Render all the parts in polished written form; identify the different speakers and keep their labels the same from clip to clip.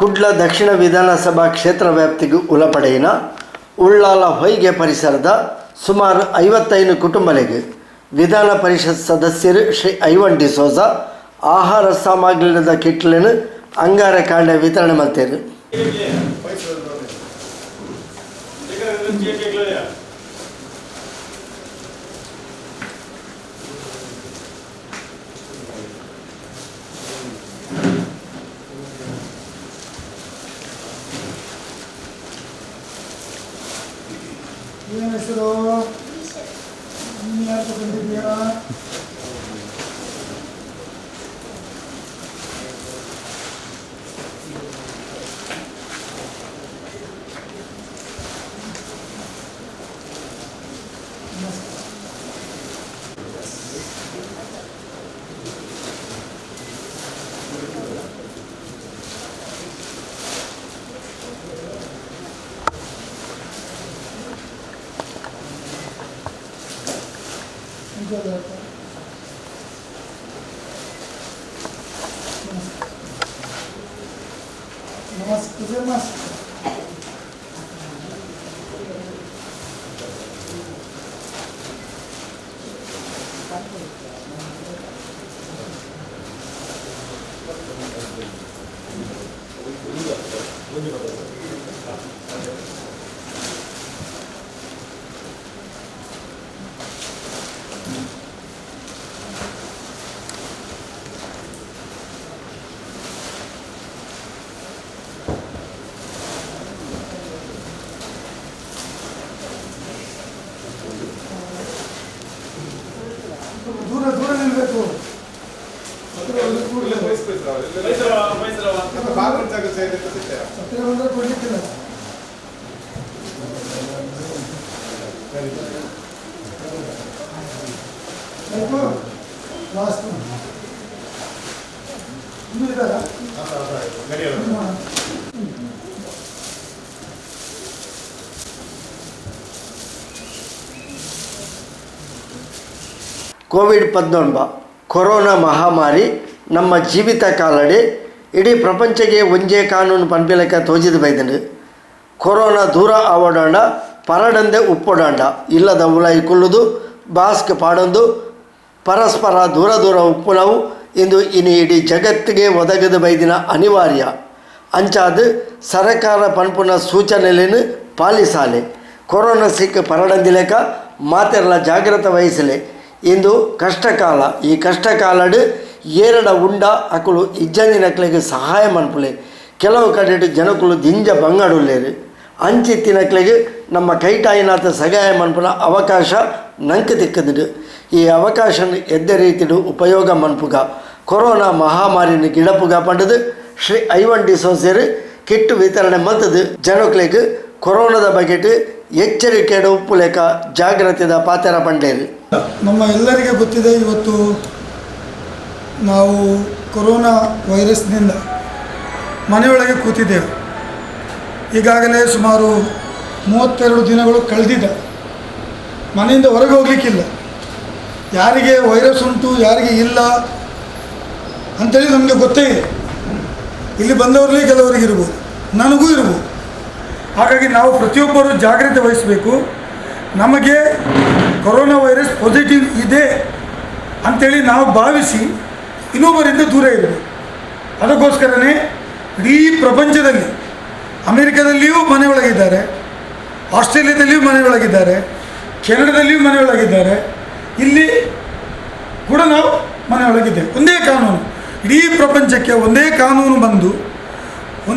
Speaker 1: ಕುಡ್ಲ ದಕ್ಷಿಣ ವಿಧಾನಸಭಾ ಕ್ಷೇತ್ರ ವ್ಯಾಪ್ತಿಗೆ ಒಳಪಡೆಯಿನ ಉಳ್ಳಾಲ ಹೊಯ್ಗೆ ಪರಿಸರದ ಸುಮಾರು 55 ಕುಟುಂಬಗಳಿಗೆ ವಿಧಾನ ಪರಿಷತ್ ಸದಸ್ಯರು ಶ್ರೀ ಐವನ್ ಡಿಸೋಜ ಆಹಾರ ಸಾಮಗ್ರಿಗಳ ಕಿಟ್లను ಅಂಗಾರ ಕಾಂಡ ವಿತರಣೆ ಮಾಡ್ತಾರೆ.
Speaker 2: ಏನು ಹೆಸರು? ಯಾರು ತಗೊಂಡಿದ್ದೀರಾ? ದೂರ ನಿಲ್ಬೇಕು. ಕೊಡ್ಲಿಕ್ಕಿಲ್ಲ. ಲಾಸ್ಟ್ ಇನ್ನೂ ಇದ್ದಾರಾ?
Speaker 1: ಕೋವಿಡ್-19 ಕೊರೋನಾ ಮಹಾಮಾರಿ ನಮ್ಮ ಜೀವಿತ ಕಾಲಡೆ ಇಡೀ ಪ್ರಪಂಚಕ್ಕೆ ಒಂಜೇ ಕಾನೂನು ಪನ್ಪಿಲಕ ತೋಜಿದು ಬೈದನು. ಕೊರೋನಾ ದೂರ ಆವಡಾಂಡ ಪರಡಂದೆ ಉಪ್ಪೊಡಾಂಡ ಇಲ್ಲದ ಉಲಾಯಿ ಕೊಲ್ಲುದು ಬಾಸ್ಕ್ ಪಾಡೊಂದು ಪರಸ್ಪರ ದೂರ ದೂರ ಉಪ್ಪುನವು ಇಂದು ಇನ್ನು ಇಡೀ ಜಗತ್ತಿಗೆ ಒದಗದು ಬೈದಿನ ಅನಿವಾರ್ಯ ಅಂಚಾದು ಸರಕಾರ ಪನ್ಪುನ ಸೂಚನೆಲೇನು ಪಾಲಿಸಾಲೆ ಕೊರೋನಾ ಸಿಕ್ಕ ಪರಡಂದಿಲೆಕ ಮಾತೆಲ್ಲ ಜಾಗ್ರತೆ ವಹಿಸಲೆ. ಇಂದು ಕಷ್ಟಕಾಲ. ಈ ಕಷ್ಟಕಾಲಡು ಏರಡ ಉಂಡ ಅಕ್ಕಳು ಇಜ್ಜಂದಿನಕ್ಲೆಗೆ ಸಹಾಯ ಮನ್ಪುಲೆ. ಕೆಲವು ಕಡೆ ಜನಕ್ಕಳು ದಿಂಜ ಬಂಗಾಡುಲ್ಲೇರು ಅಂಚಿ ತಿನ್ನಕ್ಲೆಗೆ ನಮ್ಮ ಕೈಟಾಯಿನಾಥ ಸಹಾಯ ಮನ್ಪುನ ಅವಕಾಶ ನಂಗೆ ತಿಕ್ಕದು. ಈ ಅವಕಾಶನ ಎದ್ದ ರೀತಿಡು ಉಪಯೋಗ ಮನ್ಪುಗ ಕೊರೋನಾ ಮಹಾಮಾರಿನ ಗಿಡಪುಗ ಪಂಡದು ಶ್ರೀ ಐವನ್ ಡಿಸೋಜರು ಕಿಟ್ಟು ವಿತರಣೆ ಮಲ್ತದು ಜನಕ್ಲೆಗೆ ಕೊರೋನಾದ ಬಗೆಟ್ ಎಚ್ಚರಿಕೆಯ ಉಪ್ಪು ಲೆಕ್ಕ ಜಾಗ್ರತೆದ ಪಾತ್ರ ಪಂಡೇರು.
Speaker 2: ನಮ್ಮ ಎಲ್ಲರಿಗೆ ಗೊತ್ತಿದೆ, ಇವತ್ತು ನಾವು ಕೊರೋನಾ ವೈರಸ್ನಿಂದ ಮನೆಯೊಳಗೆ ಕೂತಿದ್ದೇವೆ. ಈಗಾಗಲೇ ಸುಮಾರು 32 ದಿನಗಳು ಕಳೆದಿದೆ. ಮನೆಯಿಂದ ಹೊರಗೆ ಹೋಗಲಿಕ್ಕಿಲ್ಲ. ಯಾರಿಗೆ ವೈರಸ್ ಉಂಟು ಯಾರಿಗೆ ಇಲ್ಲ ಅಂಥೇಳಿ ನಮಗೆ ಗೊತ್ತೇ ಇದೆ. ಇಲ್ಲಿ ಬಂದವರಲ್ಲಿ ಕೆಲವರಿಗೆ ಇರ್ಬೋದು, ನನಗೂ ಇರ್ಬೋದು. ಹಾಗಾಗಿ ನಾವು ಪ್ರತಿಯೊಬ್ಬರು ಜಾಗ್ರತೆ ವಹಿಸಬೇಕು. ನಮಗೆ ಕೊರೋನಾ ವೈರಸ್ ಪಾಸಿಟಿವ್ ಇದೆ ಅಂಥೇಳಿ ನಾವು ಭಾವಿಸಿ ಇನ್ನೊಬ್ಬರಿಂದ ದೂರ ಇರಬೇಕು. ಅದಕ್ಕೋಸ್ಕರನೇ ಇಡೀ ಪ್ರಪಂಚದಲ್ಲಿ ಅಮೇರಿಕಾದಲ್ಲಿಯೂ ಮನೆಯೊಳಗಿದ್ದಾರೆ, ಆಸ್ಟ್ರೇಲಿಯಾದಲ್ಲಿಯೂ ಮನೆಯೊಳಗಿದ್ದಾರೆ, ಕೆನಡಾದಲ್ಲಿಯೂ ಮನೆಯೊಳಗಿದ್ದಾರೆ, ಇಲ್ಲಿ ಕೂಡ ನಾವು ಮನೆಯೊಳಗಿದ್ದೇವೆ. ಒಂದೇ ಕಾನೂನು, ಇಡೀ ಪ್ರಪಂಚಕ್ಕೆ ಒಂದೇ ಕಾನೂನು ಬಂದು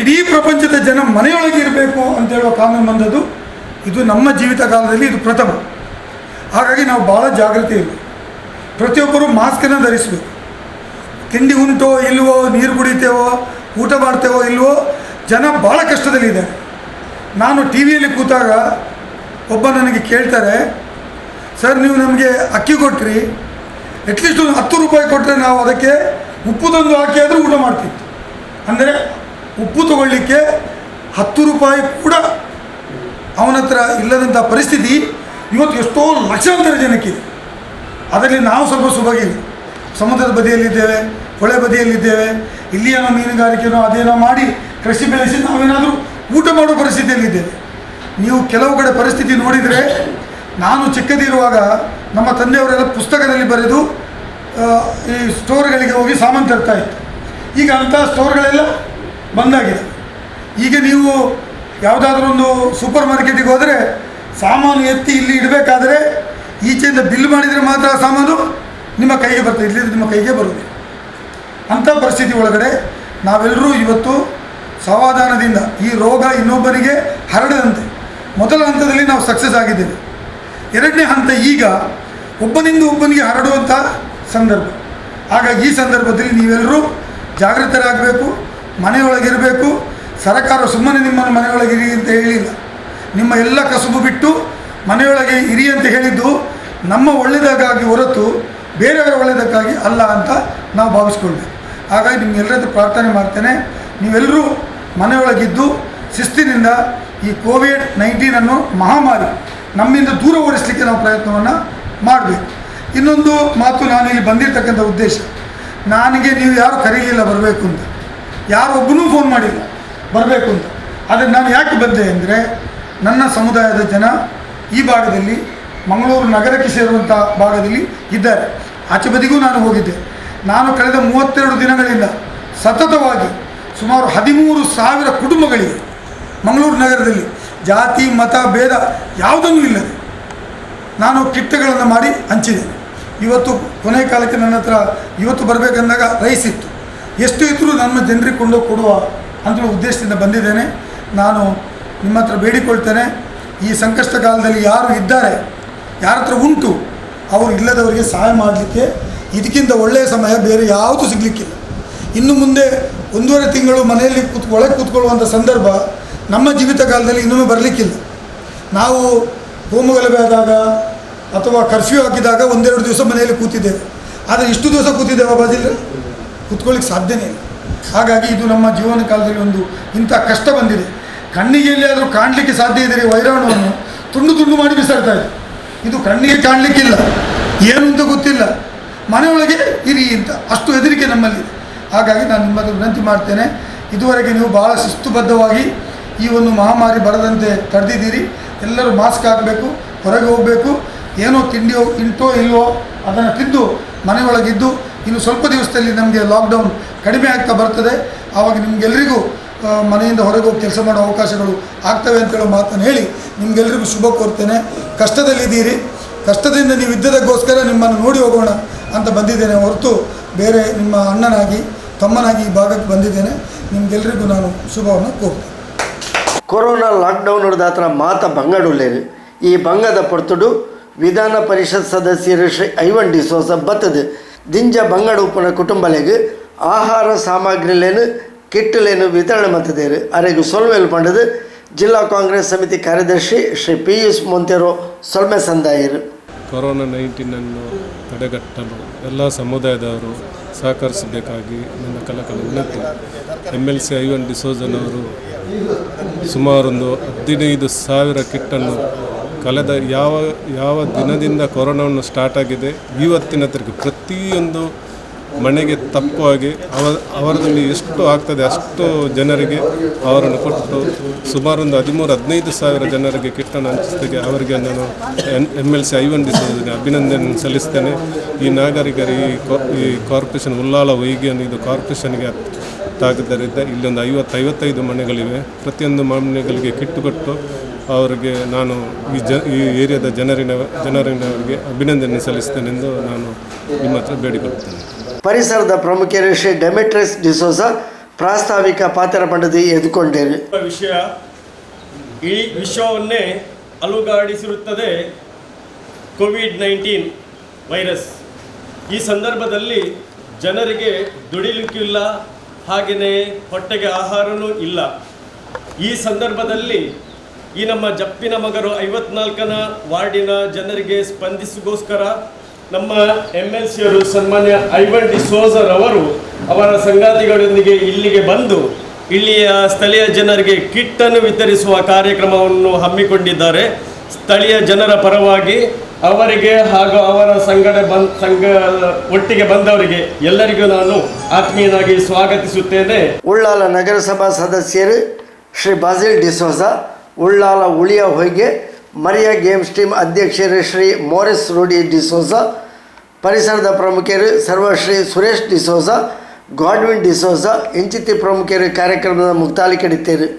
Speaker 2: ಇಡೀ ಪ್ರಪಂಚದ ಜನ ಮನೆಯೊಳಗೆ ಇರಬೇಕು ಅಂತೇಳುವ ಕಾನೂನು ಬಂದದ್ದು ಇದು ನಮ್ಮ ಜೀವಿತ ಕಾಲದಲ್ಲಿ ಇದು ಪ್ರಥಮ. ಹಾಗಾಗಿ ನಾವು ಭಾಳ ಜಾಗೃತಿ ಇರಬೇಕು. ಪ್ರತಿಯೊಬ್ಬರು ಮಾಸ್ಕನ್ನು ಧರಿಸಬೇಕು. ತಿಂಡಿ ಉಂಟೋ ಇಲ್ವೋ, ನೀರು ಕುಡಿತೇವೋ, ಊಟ ಮಾಡ್ತೇವೋ ಇಲ್ವೋ, ಜನ ಭಾಳ ಕಷ್ಟದಲ್ಲಿದ್ದಾರೆ. ನಾನು ಟಿ ವಿಯಲ್ಲಿ ಕೂತಾಗ ಒಬ್ಬ ನನಗೆ ಕೇಳ್ತಾರೆ, ಸರ್ ನೀವು ನಮಗೆ ಅಕ್ಕಿ ಕೊಟ್ರಿ, ಅಟ್ಲೀಸ್ಟ್ ಒಂದು 10 ರೂಪಾಯಿ ಕೊಟ್ಟರೆ ನಾವು ಅದಕ್ಕೆ ಉಪ್ಪು ತಂದು ಹಾಕಿ ಆದರೂ ಊಟ ಮಾಡ್ತಿತ್ತು. ಅಂದರೆ ಉಪ್ಪು ತಗೊಳ್ಳಿಕ್ಕೆ 10 ರೂಪಾಯಿ ಕೂಡ ಅವನ ಹತ್ರ ಇಲ್ಲದಂಥ ಪರಿಸ್ಥಿತಿ ಇವತ್ತು ಎಷ್ಟೋ ಲಕ್ಷಾಂತರ ಜನಕ್ಕಿದೆ. ಅದರಲ್ಲಿ ನಾವು ಸ್ವಲ್ಪ ಸುಭಾಗಿಲ್ಲ. ಸಮುದ್ರದ ಬದಿಯಲ್ಲಿದ್ದೇವೆ, ಹೊಳೆ ಬದಿಯಲ್ಲಿದ್ದೇವೆ, ಇಲ್ಲಿಯೇನೋ ಮೀನುಗಾರಿಕೆನೋ ಅದೇನೋ ಮಾಡಿ ಕೃಷಿ ಬೆಳೆಸಿ ನಾವೇನಾದರೂ ಊಟ ಮಾಡೋ ಪರಿಸ್ಥಿತಿಯಲ್ಲಿದ್ದೇವೆ. ನೀವು ಕೆಲವು ಕಡೆ ಪರಿಸ್ಥಿತಿ ನೋಡಿದರೆ, ನಾನು ಚಿಕ್ಕದಿರುವಾಗ ನಮ್ಮ ತಂದೆಯವರೆಲ್ಲ ಪುಸ್ತಕದಲ್ಲಿ ಬರೆದು ಈ ಸ್ಟೋರ್ಗಳಿಗೆ ಹೋಗಿ ಸಾಮಾನು ತರ್ತಾ ಇತ್ತು. ಈಗ ಅಂಥ ಸ್ಟೋರ್ಗಳೆಲ್ಲ ಬಂದಾಗಿದೆ. ಈಗ ನೀವು ಯಾವುದಾದ್ರೂ ಒಂದು ಸೂಪರ್ ಮಾರ್ಕೆಟಿಗೆ ಹೋದರೆ ಸಾಮಾನು ಎತ್ತಿ ಇಲ್ಲಿ ಇಡಬೇಕಾದ್ರೆ ಈಚೆಯಿಂದ ಬಿಲ್ ಮಾಡಿದರೆ ಮಾತ್ರ ಆ ಸಾಮಾನು ನಿಮ್ಮ ಕೈಗೆ ಬರ್ತದೆ, ಇಲ್ಲದಿದ್ದರೆ ನಿಮ್ಮ ಕೈಗೆ ಬರುವುದಿಲ್ಲ. ಅಂಥ ಪರಿಸ್ಥಿತಿ ಒಳಗಡೆ ನಾವೆಲ್ಲರೂ ಇವತ್ತು ಸಾವಧಾನದಿಂದ ಈ ರೋಗ ಇನ್ನೊಬ್ಬರಿಗೆ ಹರಡದಂತೆ ಮೊದಲ ಹಂತದಲ್ಲಿ ನಾವು ಸಕ್ಸಸ್ ಆಗಿದ್ದೇವೆ. ಎರಡನೇ ಹಂತ ಈಗ ಒಬ್ಬನಿಂದ ಒಬ್ಬನಿಗೆ ಹರಡುವಂಥ ಸಂದರ್ಭ. ಹಾಗಾಗಿ ಈ ಸಂದರ್ಭದಲ್ಲಿ ನೀವೆಲ್ಲರೂ ಜಾಗೃತರಾಗಬೇಕು, ಮನೆಯೊಳಗಿರಬೇಕು. ಸರ್ಕಾರ ಸುಮ್ಮನೆ ನಿಮ್ಮನ್ನು ಮನೆಯೊಳಗಿರಿ ಅಂತ ಹೇಳಿಲ್ಲ. ನಿಮ್ಮ ಎಲ್ಲ ಕಸುಬು ಬಿಟ್ಟು ಮನೆಯೊಳಗೆ ಇರಿ ಅಂತ ಹೇಳಿದ್ದು ನಮ್ಮ ಒಳ್ಳೆಯದಕ್ಕಾಗಿ ಹೊರತು ಬೇರೆಯವರ ಒಳ್ಳೆಯದಕ್ಕಾಗಿ ಅಲ್ಲ ಅಂತ ನಾವು ಭಾವಿಸ್ಕೊಳ್ಬೇಕು. ಹಾಗಾಗಿ ನಿಮಗೆಲ್ಲರದ್ದು ಪ್ರಾರ್ಥನೆ ಮಾಡ್ತೇನೆ, ನೀವೆಲ್ಲರೂ ಮನೆಯೊಳಗಿದ್ದು ಶಿಸ್ತಿನಿಂದ ಈ ಕೋವಿಡ್-19 ಅನ್ನೋ ಮಹಾಮಾರಿ ನಮ್ಮಿಂದ ದೂರ ಓಡಿಸಲಿಕ್ಕೆ ನಾವು ಪ್ರಯತ್ನವನ್ನು ಮಾಡಬೇಕು. ಇನ್ನೊಂದು ಮಾತು, ನಾನಿಲ್ಲಿ ಬಂದಿರತಕ್ಕಂಥ ಉದ್ದೇಶ, ನನಗೆ ನೀವು ಯಾರು ಕರೀಲಿಲ್ಲ ಬರಬೇಕು ಅಂತ, ಯಾರೊಬ್ಬನೂ ಫೋನ್ ಮಾಡಿಲ್ಲ ಬರಬೇಕು ಅಂತ. ಆದರೆ ನಾನು ಯಾಕೆ ಬಂದೆ ಅಂದರೆ, ನನ್ನ ಸಮುದಾಯದ ಜನ ಈ ಭಾಗದಲ್ಲಿ ಮಂಗಳೂರು ನಗರಕ್ಕೆ ಸೇರುವಂಥ ಭಾಗದಲ್ಲಿ ಇದ್ದಾರೆ. ಆಚೆ ಬದಿಗೂ ನಾನು ಹೋಗಿದ್ದೆ. ನಾನು ಕಳೆದ 32 ದಿನಗಳಿಂದ ಸತತವಾಗಿ ಸುಮಾರು 13,000 ಕುಟುಂಬಗಳಿಗೆ ಮಂಗಳೂರು ನಗರದಲ್ಲಿ ಜಾತಿ ಮತ ಭೇದ ಯಾವುದನ್ನೂ ಇಲ್ಲದೆ ನಾನು ಕಿಟ್ಗಳನ್ನು ಮಾಡಿ ಹಂಚಿದ್ದೇನೆ. ಇವತ್ತು ಕೊನೆಯ ಕಾಲಕ್ಕೆ ನನ್ನ ಹತ್ರ ಇವತ್ತು ಬರಬೇಕಂದಾಗ ರೈಸ್ ಇತ್ತು. ಎಷ್ಟು ಇದ್ದರೂ ನಮ್ಮ ಜನರಿಗೆ ಕೊಂಡೋಗಿ ಕೊಡುವ ಅಂತ ಉದ್ದೇಶದಿಂದ ಬಂದಿದ್ದೇನೆ. ನಾನು ನಿಮ್ಮ ಹತ್ರ ಬೇಡಿಕೊಳ್ತೇನೆ, ಈ ಸಂಕಷ್ಟ ಕಾಲದಲ್ಲಿ ಯಾರು ಇದ್ದಾರೆ, ಯಾರ ಹತ್ರ ಉಂಟು, ಅವರು ಇಲ್ಲದವರಿಗೆ ಸಹಾಯ ಮಾಡಲಿಕ್ಕೆ ಇದಕ್ಕಿಂತ ಒಳ್ಳೆಯ ಸಮಯ ಬೇರೆ ಯಾವುದೂ ಸಿಗಲಿಕ್ಕಿಲ್ಲ. ಇನ್ನು ಮುಂದೆ 1.5 ತಿಂಗಳು ಮನೆಯಲ್ಲಿ ಒಳಗೆ ಕೂತ್ಕೊಳ್ಳುವಂಥ ಸಂದರ್ಭ ನಮ್ಮ ಜೀವಿತ ಕಾಲದಲ್ಲಿ ಇನ್ನೊಮ್ಮೆ ಬರಲಿಕ್ಕಿಲ್ಲ. ನಾವು ಹೋಮಗಲಭೆ ಆದಾಗ ಅಥವಾ ಕರ್ಫ್ಯೂ ಹಾಕಿದಾಗ 1-2 ದಿವಸ ಮನೆಯಲ್ಲಿ ಕೂತಿದ್ದೇವೆ. ಆದರೆ ಇಷ್ಟು ದಿವಸ ಕೂತಿದ್ದೇವೆ ಬಾಜಿಲ್ಲ, ಕೂತ್ಕೊಳ್ಳಿಕ್ಕೆ ಸಾಧ್ಯನೇ ಇಲ್ಲ. ಹಾಗಾಗಿ ಇದು ನಮ್ಮ ಜೀವನ ಕಾಲದಲ್ಲಿ ಒಂದು ಇಂಥ ಕಷ್ಟ ಬಂದಿದೆ. ಕಣ್ಣಿಗೆ ಎಲ್ಲಿಯಾದರೂ ಕಾಣಲಿಕ್ಕೆ ಸಾಧ್ಯ ಇದ್ದರೆ ವೈರಾಣುವನ್ನು ತುಂಡು ತುಂಡು ಮಾಡಿ ಬಿಸಾಡ್ತಾ ಇದೆ. ಇದು ಕಣ್ಣಿಗೆ ಕಾಣಲಿಕ್ಕಿಲ್ಲ, ಏನು ಅಂತ ಗೊತ್ತಿಲ್ಲ, ಮನೆಯೊಳಗೆ ಇರಿ ಅಂತ ಅಷ್ಟು ಹೆದರಿಕೆ ನಮ್ಮಲ್ಲಿ. ಹಾಗಾಗಿ ನಾನು ನಿಮ್ಮದು ವಿನಂತಿ ಮಾಡ್ತೇನೆ, ಇದುವರೆಗೆ ನೀವು ಭಾಳ ಶಿಸ್ತುಬದ್ಧವಾಗಿ ಈ ಒಂದು ಮಹಾಮಾರಿ ಬರದಂತೆ ತಡೆದಿದ್ದೀರಿ. ಎಲ್ಲರೂ ಮಾಸ್ಕ್ ಹಾಕಬೇಕು, ಹೊರಗೆ ಹೋಗಬೇಕು, ಏನೋ ತಿಂಡಿಯೋ ಇಂಟೋ ಇಲ್ವೋ ಅದನ್ನು ತಿಂದು ಮನೆಯೊಳಗಿದ್ದು, ಇನ್ನು ಸ್ವಲ್ಪ ದಿವಸದಲ್ಲಿ ನಮಗೆ ಲಾಕ್ಡೌನ್ ಕಡಿಮೆ ಆಗ್ತಾ ಬರ್ತದೆ. ಆವಾಗ ನಿಮಗೆಲ್ಲರಿಗೂ ಮನೆಯಿಂದ ಹೊರಗೆ ಹೋಗಿ ಕೆಲಸ ಮಾಡೋ ಅವಕಾಶಗಳು ಆಗ್ತವೆ ಅಂತೇಳೋ ಮಾತನ್ನು ಹೇಳಿ ನಿಮಗೆಲ್ಲರಿಗೂ ಶುಭ ಕೋರ್ತೇನೆ. ಕಷ್ಟದಲ್ಲಿದ್ದೀರಿ, ಕಷ್ಟದಿಂದ ನೀವು ಇದ್ದದಕ್ಕೋಸ್ಕರ ನಿಮ್ಮನ್ನು ನೋಡಿ ಹೋಗೋಣ ಅಂತ ಬಂದಿದ್ದೇನೆ ಹೊರತು ಬೇರೆ ನಿಮ್ಮ ಅಣ್ಣನಾಗಿ ತಮ್ಮನಾಗಿ ಈ ಭಾಗಕ್ಕೆ ಬಂದಿದ್ದೇನೆ. ನಿಮಗೆಲ್ಲರಿಗೂ ನಾನು ಶುಭವನ್ನು ಕೋರ್ತೇನೆ.
Speaker 1: ಕೊರೋನಾ ಲಾಕ್ಡೌನ್ ಹಿಡಿದಾತ್ರ ಮಾತ ಬಂಗಡುಲ್ಲೇರು. ಈ ಬಂಗದ ಪೊರ್ತುಡು ವಿಧಾನ ಪರಿಷತ್ ಸದಸ್ಯರು ಶ್ರೀ ಐವನ್ ಡಿಸೋಸ ಬತ್ತದು ದಿಂಜ ಬಂಗಡು ಉಪ್ಪನ ಕುಟುಂಬಲೆಗೆ ಆಹಾರ ಸಾಮಗ್ರಿಲೇನು ಕಿಟ್ಟಲೇನು ವಿತರಣೆ ಮತ್ತಿದ್ದೇರು. ಅರೆಗೂ ಸೊಲ್ಮೆಲ್ ಪಂಡದು ಜಿಲ್ಲಾ ಕಾಂಗ್ರೆಸ್ ಸಮಿತಿ ಕಾರ್ಯದರ್ಶಿ ಶ್ರೀ ಪಿಯೂಷ್ ಮೊಂತೆರೋ ಸೊಲ್ಮೆ ಸಂದಾಯರು.
Speaker 3: ಕೊರೋನಾ-19 ತಡೆಗಟ್ಟಲು ಎಲ್ಲ ಸಮುದಾಯದವರು ಸಹಕರಿಸಬೇಕಾಗಿ ನನ್ನ ಕಳಕಳ ವಿನಂತಿ. MLC ಐವನ್ ಡಿಸೋಜನವರು ಸುಮಾರೊಂದು 15,000 ಕಿಟ್ಟನ್ನು ಕಳೆದ ಯಾವ ದಿನದಿಂದ ಕೊರೋನಾವನ್ನು ಸ್ಟಾರ್ಟ್ ಆಗಿದೆ ಇವತ್ತಿನ ತನಕ ಪ್ರತಿಯೊಂದು ಮನೆಗೆ ತಪ್ಪುವಾಗಿ ಅವರಲ್ಲಿ ಎಷ್ಟು ಆಗ್ತದೆ ಅಷ್ಟು ಜನರಿಗೆ ಅವರನ್ನು ಕೊಟ್ಟು ಸುಮಾರೊಂದು 13,000-15,000 ಜನರಿಗೆ ಕಿಟ್ಟನ್ನು ಹಂಚಿಸಿದಾಗ ಅವರಿಗೆ ನಾನು MLC ಐವನ್ ಡಿಸೋಜನಿಗೆ ಅಭಿನಂದನೆ ಸಲ್ಲಿಸ್ತೇನೆ. ಈ ನಾಗರಿಕರು ಈ ಕಾರ್ಪೊರೇಷನ್ ಉಲ್ಲಾಲ ವೈಗಿಯನ್ನು ಇದು ಕಾರ್ಪೊರೇಷನ್ಗೆ ತಾಗಿದ್ದರಿಂದ ಇಲ್ಲೊಂದು 50-55 ಮನೆಗಳಿವೆ. ಪ್ರತಿಯೊಂದು ಮನೆಗಳಿಗೆ ಕಿಟ್ಟು ಕೊಟ್ಟು ಅವರಿಗೆ ನಾನು ಈ ಏರಿಯಾದ ಜನರಿನವರಿಗೆ ಅಭಿನಂದನೆ ಸಲ್ಲಿಸ್ತೇನೆಂದು ನಾನು ನಿಮ್ಮ ಹತ್ರ ಬೇಡಿಕೊಳ್ಳುತ್ತೇನೆ.
Speaker 1: ಪರಿಸರದ ಪ್ರಮುಖರು ಶ್ರೀ ಡೆಮೆಟ್ರಿಯಸ್ ಡಿಸೋಸ ಪ್ರಾಸ್ತಾವಿಕ ಪಾತ್ರ ಪಡೆದು ಎದುಕೊಂಡಿರು.
Speaker 4: ವಿಷಯ ಈ ವಿಶ್ವವನ್ನೇ ಅಲುಗಾಡಿಸಿರುತ್ತದೆ ಕೋವಿಡ್-19 ವೈರಸ್. ಈ ಸಂದರ್ಭದಲ್ಲಿ ಜನರಿಗೆ ದುಡಿಲಿಕ್ಕಿಲ್ಲ, ಹಾಗೆಯೇ ಹೊಟ್ಟೆಗೆ ಆಹಾರವೂ ಇಲ್ಲ. ಈ ಸಂದರ್ಭದಲ್ಲಿ ಈ ನಮ್ಮ ಜಪ್ಪಿನ ಮಗರು 54ನ ವಾರ್ಡಿನ ಜನರಿಗೆ ಸ್ಪಂದಿಸಿಗೋಸ್ಕರ ನಮ್ಮ MLCಯವರು ಸನ್ಮಾನ್ಯ ಐವನ್ ಡಿಸೋಜರವರು ಅವರ ಸಂಗಾತಿಗಳೊಂದಿಗೆ ಇಲ್ಲಿಗೆ ಬಂದು ಇಲ್ಲಿಯ ಸ್ಥಳೀಯ ಜನರಿಗೆ ಕಿಟ್ಟನ್ನು ವಿತರಿಸುವ ಕಾರ್ಯಕ್ರಮವನ್ನು ಹಮ್ಮಿಕೊಂಡಿದ್ದಾರೆ. ಸ್ಥಳೀಯ ಜನರ ಪರವಾಗಿ ಅವರಿಗೆ ಹಾಗೂ ಅವರ ಸಂಘ ಒಟ್ಟಿಗೆ ಬಂದವರಿಗೆ ಎಲ್ಲರಿಗೂ ನಾನು ಆತ್ಮೀಯನಾಗಿ ಸ್ವಾಗತಿಸುತ್ತೇನೆ.
Speaker 1: ಉಳ್ಳಾಲ ನಗರಸಭಾ ಸದಸ್ಯರು ಶ್ರೀ ಬಾಸಿಲ್ ಡಿಸೋಜ, ಉಳ್ಳಾಲ ಉಳಿಯ ಹೊಯ್ಗೆ ಮರಿಯಾ ಗೇಮ್ಸ್ ಟೀಮ್ ಅಧ್ಯಕ್ಷರು ಶ್ರೀ ಮೋರಿಸ್ ರೂಡಿ ಡಿಸೋಜ, ಪರಿಸರದ ಪ್ರಮುಖರು ಸರ್ವಶ್ರೀ ಸುರೇಶ್ ಡಿಸೋಜ, ಗಾಡ್ವಿನ್ ಡಿಸೋಜ ಇಂಚಿತಿ ಪ್ರಮುಖರು ಕಾರ್ಯಕ್ರಮದ ಮುಕ್ತಾಲಿ ಕಡಿತೇರು.